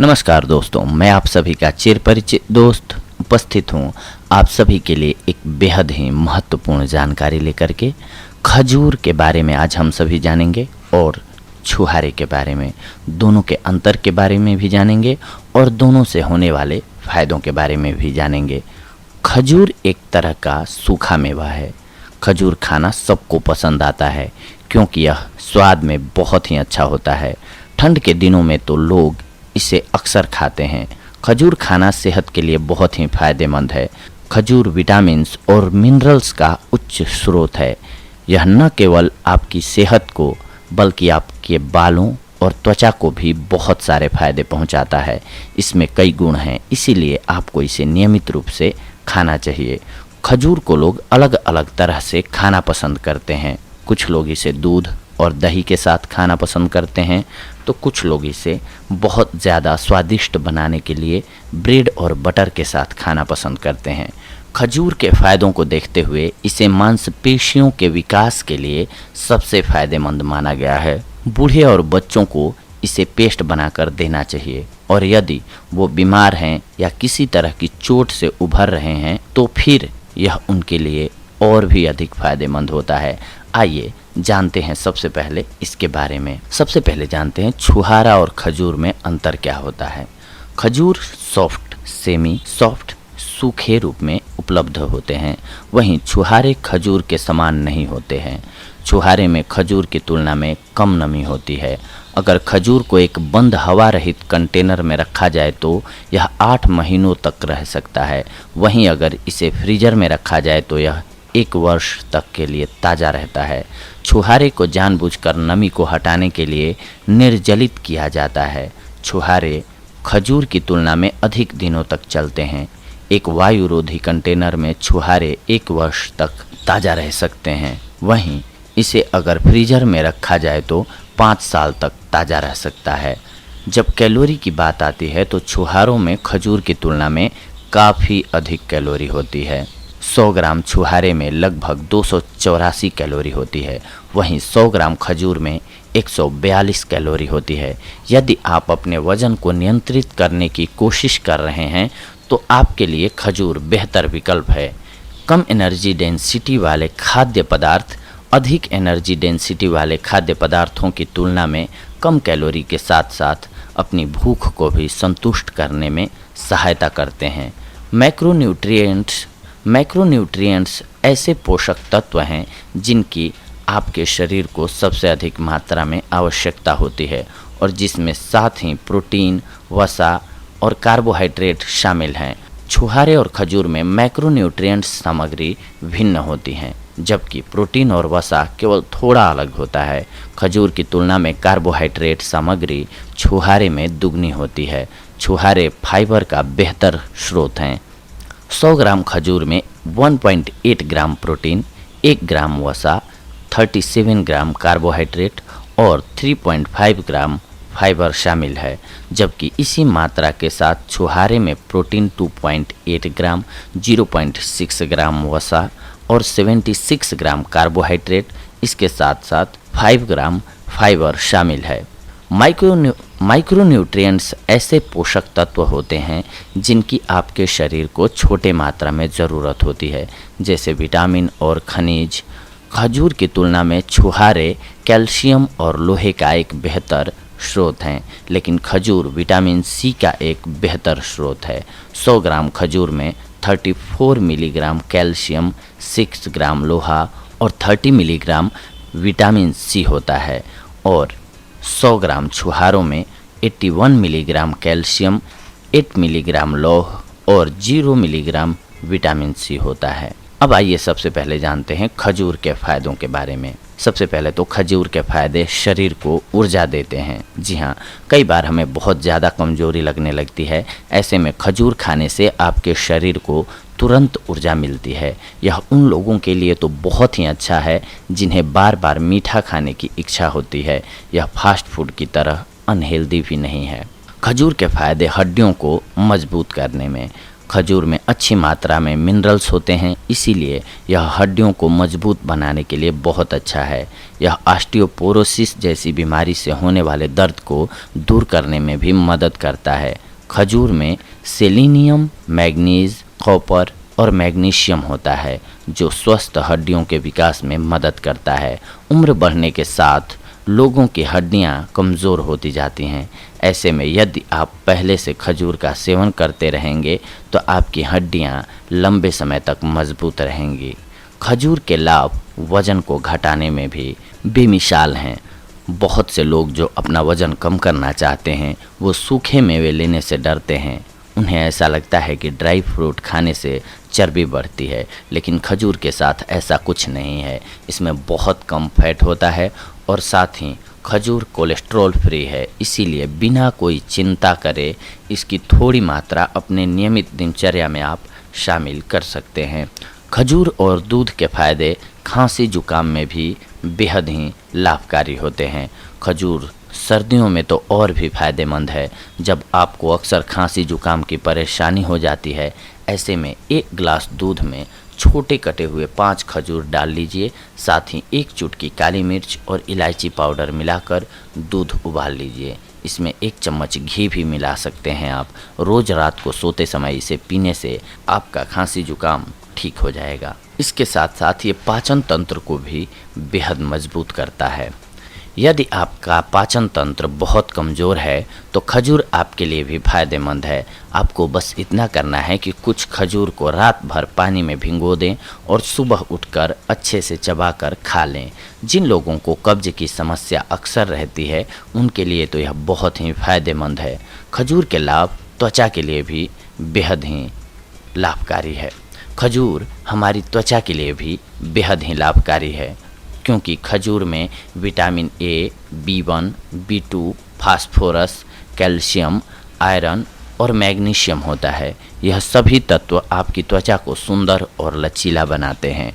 नमस्कार दोस्तों, मैं आप सभी का चिर परिचित दोस्त उपस्थित हूँ आप सभी के लिए एक बेहद ही महत्वपूर्ण जानकारी लेकर के। खजूर के बारे में आज हम सभी जानेंगे और छुहारे के बारे में, दोनों के अंतर के बारे में भी जानेंगे और दोनों से होने वाले फायदों के बारे में भी जानेंगे। खजूर एक तरह का सूखा मेवा है। खजूर खाना सबको पसंद आता है क्योंकि यह स्वाद में बहुत ही अच्छा होता है। ठंड के दिनों में तो लोग इसे अक्सर खाते हैं। खजूर खाना सेहत के लिए बहुत ही फायदेमंद है। खजूर विटामिन्स और मिनरल्स का उच्च स्रोत है। यह न केवल आपकी सेहत को बल्कि आपके बालों और त्वचा को भी बहुत सारे फायदे पहुंचाता है। इसमें कई गुण हैं, इसीलिए आपको इसे नियमित रूप से खाना चाहिए। खजूर को लोग अलग अलग तरह से खाना पसंद करते हैं। कुछ लोग इसे दूध और दही के साथ खाना पसंद करते हैं, तो कुछ लोग इसे बहुत ज़्यादा स्वादिष्ट बनाने के लिए ब्रेड और बटर के साथ खाना पसंद करते हैं। खजूर के फ़ायदों को देखते हुए इसे मांसपेशियों के विकास के लिए सबसे फ़ायदेमंद माना गया है। बूढ़े और बच्चों को इसे पेस्ट बनाकर देना चाहिए और यदि वो बीमार हैं या किसी तरह की चोट से उभर रहे हैं तो फिर यह उनके लिए और भी अधिक फ़ायदेमंद होता है। आइए जानते हैं सबसे पहले इसके बारे में। सबसे पहले जानते हैं छुहारा और खजूर में अंतर क्या होता है। खजूर सॉफ्ट, सेमी सॉफ्ट, सूखे रूप में उपलब्ध होते हैं, वहीं छुहारे खजूर के समान नहीं होते हैं। छुहारे में खजूर की तुलना में कम नमी होती है। अगर खजूर को एक बंद हवा रहित कंटेनर में रखा जाए तो यह 8 महीनों तक रह सकता है। वहीं अगर इसे फ्रीजर में रखा जाए तो यह 1 वर्ष तक के लिए ताज़ा रहता है। छुहारे को जानबूझकर नमी को हटाने के लिए निर्जलित किया जाता है। छुहारे खजूर की तुलना में अधिक दिनों तक चलते हैं। एक वायुरोधी कंटेनर में छुहारे 1 वर्ष तक ताज़ा रह सकते हैं, वहीं इसे अगर फ्रीजर में रखा जाए तो 5 साल तक ताज़ा रह सकता है। जब कैलोरी की बात आती है तो छुहारों में खजूर की तुलना में काफ़ी अधिक कैलोरी होती है। 100 ग्राम छुहारे में लगभग 284 कैलोरी होती है, वहीं 100 ग्राम खजूर में 142 कैलोरी होती है। यदि आप अपने वजन को नियंत्रित करने की कोशिश कर रहे हैं तो आपके लिए खजूर बेहतर विकल्प है। कम एनर्जी डेंसिटी वाले खाद्य पदार्थ अधिक एनर्जी डेंसिटी वाले खाद्य पदार्थों की तुलना में कम कैलोरी के साथ साथ अपनी भूख को भी संतुष्ट करने में सहायता करते हैं। मैक्रोन्यूट्रिएंट्स ऐसे पोषक तत्व हैं जिनकी आपके शरीर को सबसे अधिक मात्रा में आवश्यकता होती है और जिसमें साथ ही प्रोटीन, वसा और कार्बोहाइड्रेट शामिल हैं। छुहारे और खजूर में मैक्रोन्यूट्रिएंट्स सामग्री भिन्न होती हैं, जबकि प्रोटीन और वसा केवल थोड़ा अलग होता है। खजूर की तुलना में कार्बोहाइड्रेट सामग्री छुहारे में दुगनी होती है। छुहारे फाइबर का बेहतर स्रोत हैं। 100 ग्राम खजूर में 1.8 ग्राम प्रोटीन, 1 ग्राम वसा, 37 ग्राम कार्बोहाइड्रेट और 3.5 ग्राम फाइबर शामिल है, जबकि इसी मात्रा के साथ छुहारे में प्रोटीन 2.8 ग्राम, 0.6 ग्राम वसा और 76 ग्राम कार्बोहाइड्रेट, इसके साथ साथ 5 ग्राम फाइबर शामिल है। माइक्रोन्यूट्रिएंट्स ऐसे पोषक तत्व होते हैं जिनकी आपके शरीर को छोटे मात्रा में ज़रूरत होती है, जैसे विटामिन और खनिज। खजूर की तुलना में छुहारे कैल्शियम और लोहे का एक बेहतर स्रोत हैं, लेकिन खजूर विटामिन सी का एक बेहतर स्रोत है। 100 ग्राम खजूर में 34 मिलीग्राम कैल्शियम, 6 ग्राम लोहा और 30 मिलीग्राम विटामिन सी होता है और 100 ग्राम छुहारों में 81 मिलीग्राम कैल्शियम, 8 मिलीग्राम लौह और 0 मिलीग्राम विटामिन सी होता है। अब आइए सबसे पहले जानते हैं खजूर के फ़ायदों के बारे में। सबसे पहले तो खजूर के फ़ायदे शरीर को ऊर्जा देते हैं। जी हाँ, कई बार हमें बहुत ज़्यादा कमज़ोरी लगने लगती है। ऐसे में खजूर खाने से आपके शरीर को तुरंत ऊर्जा मिलती है। यह उन लोगों के लिए तो बहुत ही अच्छा है जिन्हें बार बार मीठा खाने की इच्छा होती है। यह फास्ट फूड की तरह अनहेल्दी भी नहीं है। खजूर के फ़ायदे हड्डियों को मजबूत करने में। खजूर में अच्छी मात्रा में मिनरल्स होते हैं, इसीलिए यह हड्डियों को मजबूत बनाने के लिए बहुत अच्छा है। यह ऑस्टियोपोरोसिस जैसी बीमारी से होने वाले दर्द को दूर करने में भी मदद करता है। खजूर में सेलेनियम, मैग्नीज, कॉपर और मैग्नीशियम होता है, जो स्वस्थ हड्डियों के विकास में मदद करता है। उम्र बढ़ने के साथ लोगों की हड्डियां कमज़ोर होती जाती हैं। ऐसे में यदि आप पहले से खजूर का सेवन करते रहेंगे तो आपकी हड्डियां लंबे समय तक मजबूत रहेंगी। खजूर के लाभ वज़न को घटाने में भी बेमिसाल हैं। बहुत से लोग जो अपना वज़न कम करना चाहते हैं वो सूखे मेवे लेने से डरते हैं। उन्हें ऐसा लगता है कि ड्राई फ्रूट खाने से चर्बी बढ़ती है, लेकिन खजूर के साथ ऐसा कुछ नहीं है। इसमें बहुत कम फैट होता है और साथ ही खजूर कोलेस्ट्रॉल फ्री है, इसीलिए बिना कोई चिंता करे इसकी थोड़ी मात्रा अपने नियमित दिनचर्या में आप शामिल कर सकते हैं। खजूर और दूध के फायदे खांसी जुकाम में भी बेहद ही लाभकारी होते हैं। खजूर सर्दियों में तो और भी फायदेमंद है। जब आपको अक्सर खांसी जुकाम की परेशानी हो जाती है, ऐसे में 1 गिलास दूध में छोटे कटे हुए 5 खजूर डाल लीजिए। साथ ही 1 चुटकी काली मिर्च और इलायची पाउडर मिलाकर दूध उबाल लीजिए। इसमें 1 चम्मच घी भी मिला सकते हैं आप। रोज़ रात को सोते समय इसे पीने से आपका खांसी जुकाम ठीक हो जाएगा। इसके साथ साथ ये पाचन तंत्र को भी बेहद मजबूत करता है। यदि आपका पाचन तंत्र बहुत कमज़ोर है तो खजूर आपके लिए भी फ़ायदेमंद है। आपको बस इतना करना है कि कुछ खजूर को रात भर पानी में भिगो दें और सुबह उठकर अच्छे से चबाकर खा लें। जिन लोगों को कब्ज की समस्या अक्सर रहती है उनके लिए तो यह बहुत ही फ़ायदेमंद है। खजूर के लाभ त्वचा के लिए भी बेहद ही लाभकारी है। खजूर हमारी त्वचा के लिए भी बेहद ही लाभकारी है, क्योंकि खजूर में vitamin A, B1, B2, phosphorus, calcium, iron और मैग्नीशियम होता है। यह सभी तत्व आपकी त्वचा को सुंदर और लचीला बनाते हैं।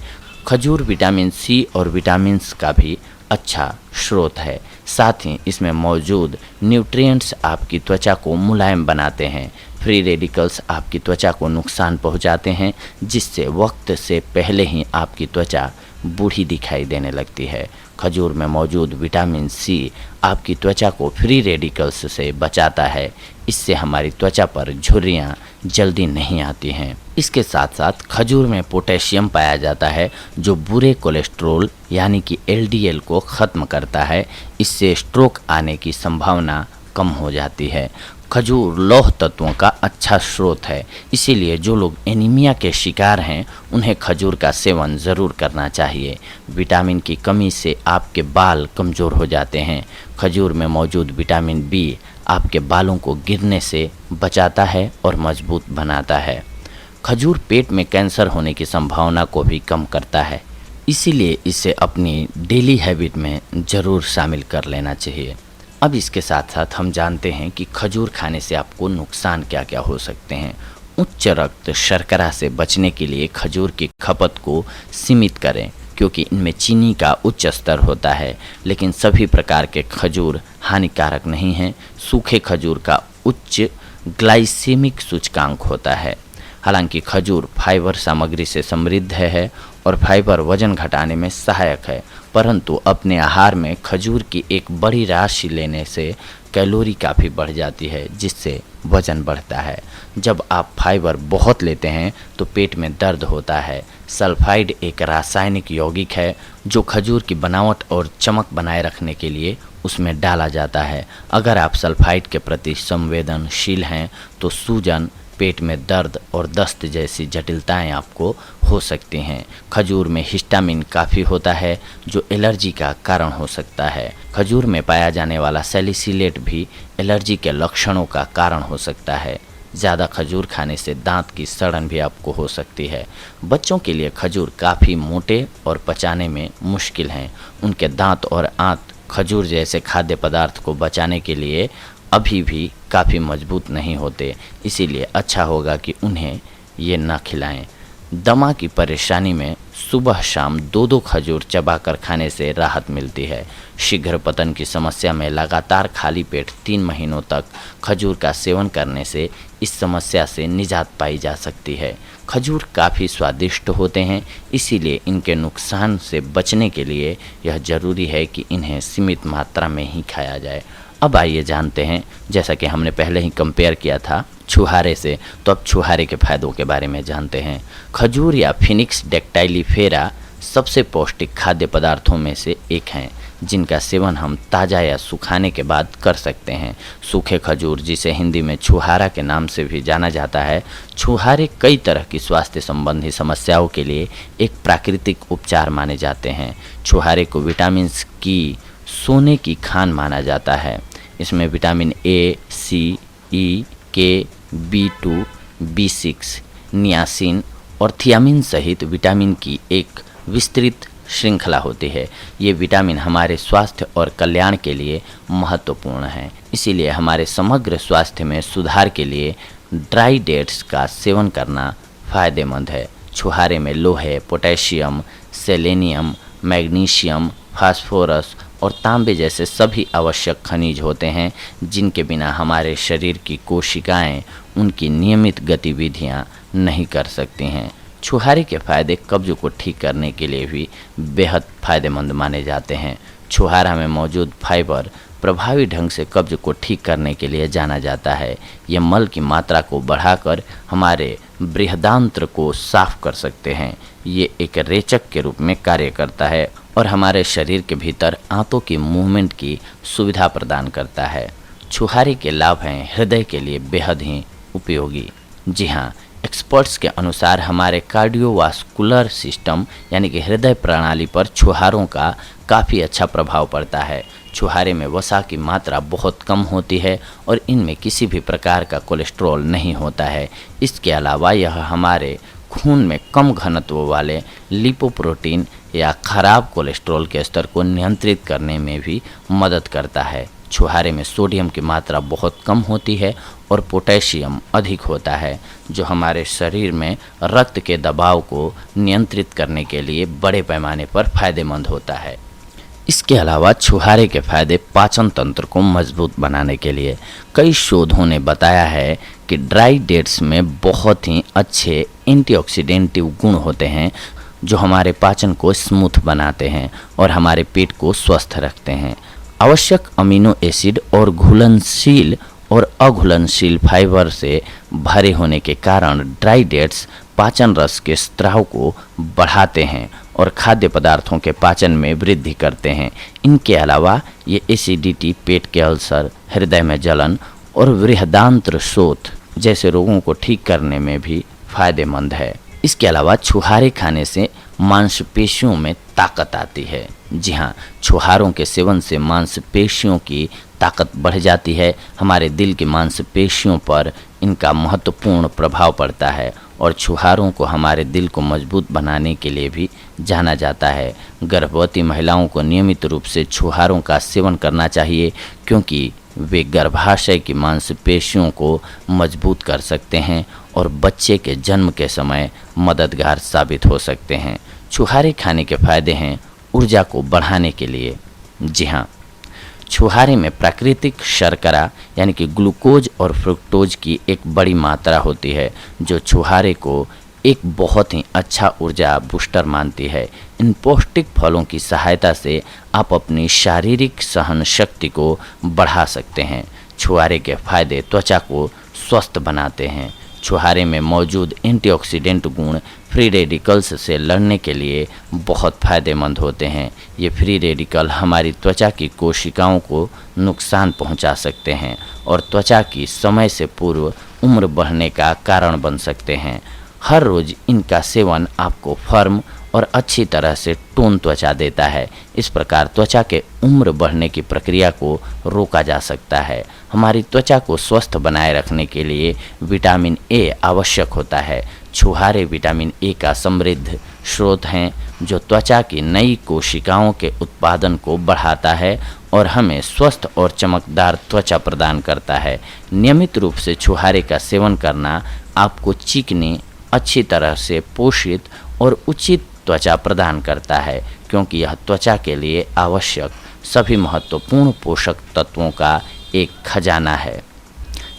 खजूर विटामिन सी और विटामिन्स का भी अच्छा स्रोत है। साथ ही इसमें मौजूद न्यूट्रिएंट्स आपकी त्वचा को मुलायम बनाते हैं। फ्री रेडिकल्स आपकी त्वचा को नुकसान पहुंचाते हैं, जिससे वक्त से पहले ही आपकी त्वचा बूढ़ी दिखाई देने लगती है। खजूर में मौजूद विटामिन सी आपकी त्वचा को फ्री रेडिकल्स से बचाता है। इससे हमारी त्वचा पर झुर्रियाँ जल्दी नहीं आती हैं। इसके साथ साथ खजूर में पोटेशियम पाया जाता है, जो बुरे कोलेस्ट्रॉल यानी कि LDL को ख़त्म करता है। इससे स्ट्रोक आने की संभावना कम हो जाती है। खजूर लौह तत्वों का अच्छा स्रोत है, इसीलिए जो लोग एनीमिया के शिकार हैं उन्हें खजूर का सेवन ज़रूर करना चाहिए। विटामिन की कमी से आपके बाल कमज़ोर हो जाते हैं। खजूर में मौजूद विटामिन B आपके बालों को गिरने से बचाता है और मजबूत बनाता है। खजूर पेट में कैंसर होने की संभावना को भी कम करता है, इसीलिए इसे अपनी डेली हैबिट में ज़रूर शामिल कर लेना चाहिए। अब इसके साथ साथ हम जानते हैं कि खजूर खाने से आपको नुकसान क्या क्या हो सकते हैं। उच्च रक्त शर्करा से बचने के लिए खजूर की खपत को सीमित करें, क्योंकि इनमें चीनी का उच्च स्तर होता है। लेकिन सभी प्रकार के खजूर हानिकारक नहीं हैं। सूखे खजूर का उच्च ग्लाइसेमिक सूचकांक होता है। हालांकि खजूर फाइबर सामग्री से समृद्ध है और फाइबर वजन घटाने में सहायक है, परंतु अपने आहार में खजूर की एक बड़ी राशि लेने से कैलोरी काफ़ी बढ़ जाती है, जिससे वजन बढ़ता है। जब आप फाइबर बहुत लेते हैं तो पेट में दर्द होता है। सल्फाइड एक रासायनिक यौगिक है जो खजूर की बनावट और चमक बनाए रखने के लिए उसमें डाला जाता है। अगर आप सल्फाइड के प्रति संवेदनशील हैं तो सूजन, पेट में दर्द और दस्त जैसी जटिलताएं आपको हो सकती हैं। खजूर में हिस्टामिन काफ़ी होता है, जो एलर्जी का कारण हो सकता है। खजूर में पाया जाने वाला सैलिसिलेट भी एलर्जी के लक्षणों का कारण हो सकता है। ज़्यादा खजूर खाने से दांत की सड़न भी आपको हो सकती है। बच्चों के लिए खजूर काफ़ी मोटे और पचाने में मुश्किल हैं। उनके दांत और आंत खजूर जैसे खाद्य पदार्थ को बचाने के लिए अभी भी काफ़ी मजबूत नहीं होते, इसीलिए अच्छा होगा कि उन्हें ये ना खिलाएं। दमा की परेशानी में सुबह शाम 2-2 खजूर चबाकर खाने से राहत मिलती है। शीघ्र पतन की समस्या में लगातार खाली पेट 3 महीनों तक खजूर का सेवन करने से इस समस्या से निजात पाई जा सकती है। खजूर काफ़ी स्वादिष्ट होते हैं, इसीलिए इनके नुकसान से बचने के लिए यह ज़रूरी है कि इन्हें सीमित मात्रा में ही खाया जाए। अब आइए जानते हैं, जैसा कि हमने पहले ही कंपेयर किया था छुहारे से, तो अब छुहारे के फायदों के बारे में जानते हैं। खजूर या फिनिक्स डेक्टाइलिफेरा सबसे पौष्टिक खाद्य पदार्थों में से एक हैं, जिनका सेवन हम ताज़ा या सुखाने के बाद कर सकते हैं। सूखे खजूर, जिसे हिंदी में छुहारा के नाम से भी जाना जाता है, छुहारे कई तरह की स्वास्थ्य संबंधी समस्याओं के लिए एक प्राकृतिक उपचार माने जाते हैं। छुहारे को विटामिन की सोने की खान माना जाता है। इसमें विटामिन ए, सी, ई, के, B2, B6, नियासिन और थियामिन सहित विटामिन की एक विस्तृत श्रृंखला होती है। ये विटामिन हमारे स्वास्थ्य और कल्याण के लिए महत्वपूर्ण हैं। इसीलिए हमारे समग्र स्वास्थ्य में सुधार के लिए ड्राई डेट्स का सेवन करना फ़ायदेमंद है। छुहारे में लोहे, पोटेशियम, सेलेनियम, मैग्नीशियम, फास्फोरस और तांबे जैसे सभी आवश्यक खनिज होते हैं, जिनके बिना हमारे शरीर की कोशिकाएं उनकी नियमित गतिविधियां नहीं कर सकती हैं। छुहारे के फायदे कब्ज को ठीक करने के लिए भी बेहद फायदेमंद माने जाते हैं। छुहारा में मौजूद फाइबर प्रभावी ढंग से कब्ज को ठीक करने के लिए जाना जाता है। यह मल की मात्रा को बढ़ाकर हमारे बृहदांत्र को साफ कर सकते हैं। ये एक रेचक के रूप में कार्य करता है और हमारे शरीर के भीतर आंतों की मूवमेंट की सुविधा प्रदान करता है। छुहारे के लाभ हैं हृदय के लिए बेहद ही उपयोगी। जी हाँ, एक्सपर्ट्स के अनुसार हमारे कार्डियोवास्कुलर सिस्टम यानी कि हृदय प्रणाली पर छुहारों का काफ़ी अच्छा प्रभाव पड़ता है। छुहारे में वसा की मात्रा बहुत कम होती है और इनमें किसी भी प्रकार का कोलेस्ट्रॉल नहीं होता है। इसके अलावा यह हमारे खून में कम घनत्व वाले लिपोप्रोटीन या खराब कोलेस्ट्रॉल के स्तर को नियंत्रित करने में भी मदद करता है। छुहारे में सोडियम की मात्रा बहुत कम होती है और पोटेशियम अधिक होता है, जो हमारे शरीर में रक्त के दबाव को नियंत्रित करने के लिए बड़े पैमाने पर फायदेमंद होता है। इसके अलावा छुहारे के फायदे पाचन तंत्र को मजबूत बनाने के लिए कई शोधों ने बताया है कि ड्राई डेट्स में बहुत ही अच्छे एंटीऑक्सीडेंटिव गुण होते हैं, जो हमारे पाचन को स्मूथ बनाते हैं और हमारे पेट को स्वस्थ रखते हैं। आवश्यक अमीनो एसिड और घुलनशील और अघुलनशील फाइबर से भरे होने के कारण ड्राई डेट्स पाचन रस के स्राव को बढ़ाते हैं और खाद्य पदार्थों के पाचन में वृद्धि करते हैं। इनके अलावा ये एसिडिटी, पेट के अल्सर, हृदय में जलन और बृहदांत्र शोथ जैसे रोगों को ठीक करने में भी फायदेमंद है। इसके अलावा छुहारे खाने से मांसपेशियों में ताकत आती है। जी हाँ, छुहारों के सेवन से मांसपेशियों की ताकत बढ़ जाती है। हमारे दिल की मांसपेशियों पर इनका महत्वपूर्ण प्रभाव पड़ता है और छुहारों को हमारे दिल को मजबूत बनाने के लिए भी जाना जाता है। गर्भवती महिलाओं को नियमित रूप से छुहारों का सेवन करना चाहिए, क्योंकि वे गर्भाशय की मांसपेशियों को मजबूत कर सकते हैं और बच्चे के जन्म के समय मददगार साबित हो सकते हैं। छुहारे खाने के फायदे हैं ऊर्जा को बढ़ाने के लिए। जी हाँ, छुहारे में प्राकृतिक शर्करा यानी कि ग्लूकोज और फ्रुक्टोज की एक बड़ी मात्रा होती है, जो छुहारे को एक बहुत ही अच्छा ऊर्जा बूस्टर मानती है। इन पौष्टिक फलों की सहायता से आप अपनी शारीरिक सहन शक्ति को बढ़ा सकते हैं। छुहारे के फायदे त्वचा को स्वस्थ बनाते हैं। छुहारे में मौजूद एंटीऑक्सीडेंट गुण फ्री रेडिकल्स से लड़ने के लिए बहुत फायदेमंद होते हैं। ये फ्री रेडिकल हमारी त्वचा की कोशिकाओं को नुकसान पहुंचा सकते हैं और त्वचा की समय से पूर्व उम्र बढ़ने का कारण बन सकते हैं। हर रोज़ इनका सेवन आपको फर्म और अच्छी तरह से टोन त्वचा देता है। इस प्रकार त्वचा के उम्र बढ़ने की प्रक्रिया को रोका जा सकता है। हमारी त्वचा को स्वस्थ बनाए रखने के लिए विटामिन ए आवश्यक होता है। छुहारे विटामिन ए का समृद्ध स्रोत हैं, जो त्वचा की नई कोशिकाओं के उत्पादन को बढ़ाता है और हमें स्वस्थ और चमकदार त्वचा प्रदान करता है। नियमित रूप से छुहारे का सेवन करना आपको चिकनी अच्छी तरह से पोषित और उचित त्वचा प्रदान करता है, क्योंकि यह त्वचा के लिए आवश्यक सभी महत्वपूर्ण पोषक तत्वों का एक खजाना है।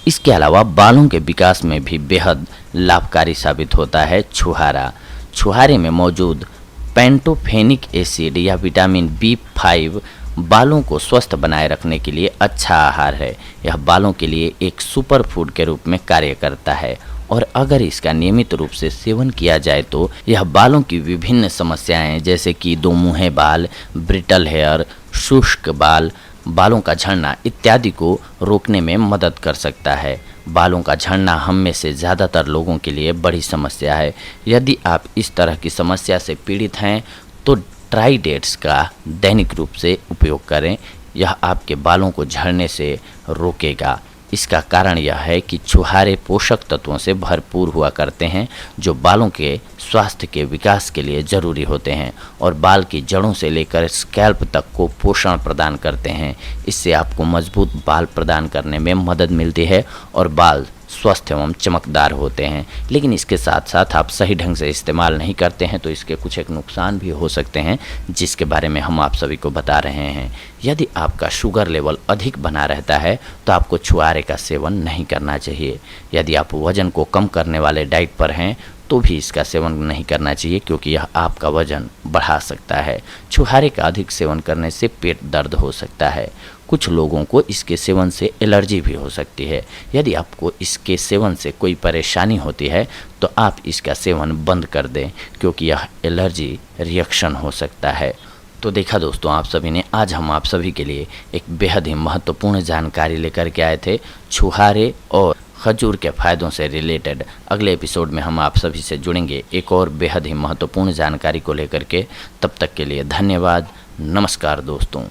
इसके अलावा बालों के विकास में भी बेहद लाभकारी साबित होता है छुहारा। छुहारे में मौजूद पेंटोफेनिक एसिड या विटामिन B5 बालों को स्वस्थ बनाए रखने के लिए अच्छा आहार है। यह बालों के लिए एक सुपर फूड के रूप में कार्य करता है और अगर इसका नियमित रूप से सेवन किया जाए तो यह बालों की विभिन्न समस्याएं जैसे कि दोमुहे बाल, ब्रिटल हेयर, शुष्क बाल, बालों का झड़ना इत्यादि को रोकने में मदद कर सकता है। बालों का झड़ना हम में से ज़्यादातर लोगों के लिए बड़ी समस्या है। यदि आप इस तरह की समस्या से पीड़ित हैं तो ट्राई डेट्स का दैनिक रूप से उपयोग करें। यह आपके बालों को झड़ने से रोकेगा। इसका कारण यह है कि छुहारे पोषक तत्वों से भरपूर हुआ करते हैं जो बालों के स्वास्थ्य के विकास के लिए ज़रूरी होते हैं और बाल की जड़ों से लेकर स्कैल्प तक को पोषण प्रदान करते हैं। इससे आपको मजबूत बाल प्रदान करने में मदद मिलती है और बाल स्वस्थ एवं चमकदार होते हैं। लेकिन इसके साथ साथ आप सही ढंग से इस्तेमाल नहीं करते हैं तो इसके कुछ एक नुकसान भी हो सकते हैं, जिसके बारे में हम आप सभी को बता रहे हैं। यदि आपका शुगर लेवल अधिक बना रहता है तो आपको छुहारे का सेवन नहीं करना चाहिए। यदि आप वज़न को कम करने वाले डाइट पर हैं तो भी इसका सेवन नहीं करना चाहिए, क्योंकि यह आपका वजन बढ़ा सकता है। छुहारे का अधिक सेवन करने से पेट दर्द हो सकता है। कुछ लोगों को इसके सेवन से एलर्जी भी हो सकती है। यदि आपको इसके सेवन से कोई परेशानी होती है तो आप इसका सेवन बंद कर दें, क्योंकि यह एलर्जी रिएक्शन हो सकता है। तो देखा दोस्तों, आप सभी ने आज हम आप सभी के लिए एक बेहद ही महत्वपूर्ण जानकारी लेकर के आए थे छुहारे और खजूर के फ़ायदों से रिलेटेड। अगले एपिसोड में हम आप सभी से जुड़ेंगे एक और बेहद ही महत्वपूर्ण जानकारी को लेकर के। तब तक के लिए धन्यवाद। नमस्कार दोस्तों।